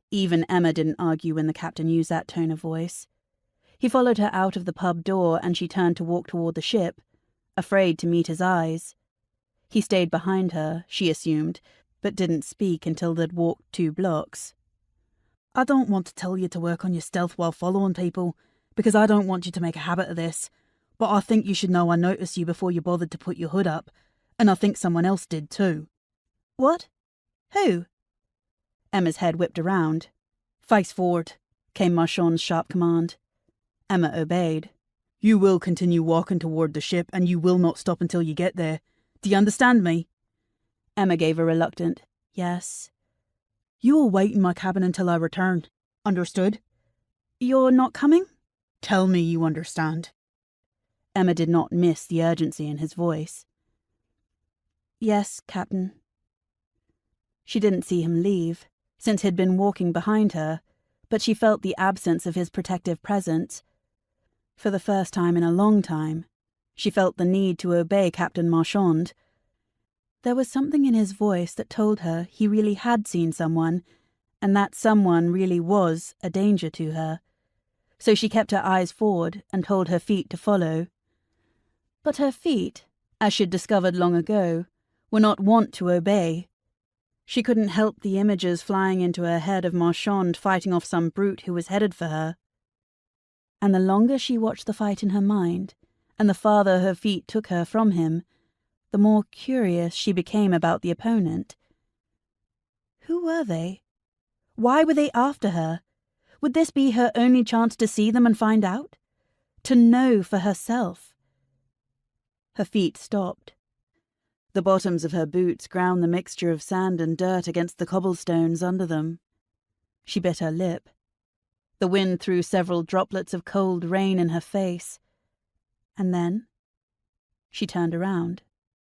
Even Emma didn't argue when the captain used that tone of voice. He followed her out of the pub door and she turned to walk toward the ship, afraid to meet his eyes. He stayed behind her, she assumed, but didn't speak until they'd walked 2 blocks. "I don't want to tell you to work on your stealth while following people, because I don't want you to make a habit of this, but I think you should know I noticed you before you bothered to put your hood up, and I think someone else did too." "What? Who?" Emma's head whipped around. "Face forward," came Marchand's sharp command. Emma obeyed. "You will continue walking toward the ship, and you will not stop until you get there. Do you understand me?" Emma gave a reluctant yes. "You will wait in my cabin until I return. Understood?" "You're not coming?" "Tell me you understand." Emma did not miss the urgency in his voice. "Yes, Captain." She didn't see him leave, since he'd been walking behind her, but she felt the absence of his protective presence. For the first time in a long time, she felt the need to obey Captain Marchand. There was something in his voice that told her he really had seen someone, and that someone really was a danger to her. So she kept her eyes forward and told her feet to follow. But her feet, as she'd discovered long ago, were not wont to obey. She couldn't help the images flying into her head of Marchand fighting off some brute who was headed for her. And the longer she watched the fight in her mind, and the farther her feet took her from him, the more curious she became about the opponent. Who were they? Why were they after her? Would this be her only chance to see them and find out? To know for herself? Her feet stopped. The bottoms of her boots ground the mixture of sand and dirt against the cobblestones under them. She bit her lip. The wind threw several droplets of cold rain in her face. And then she turned around.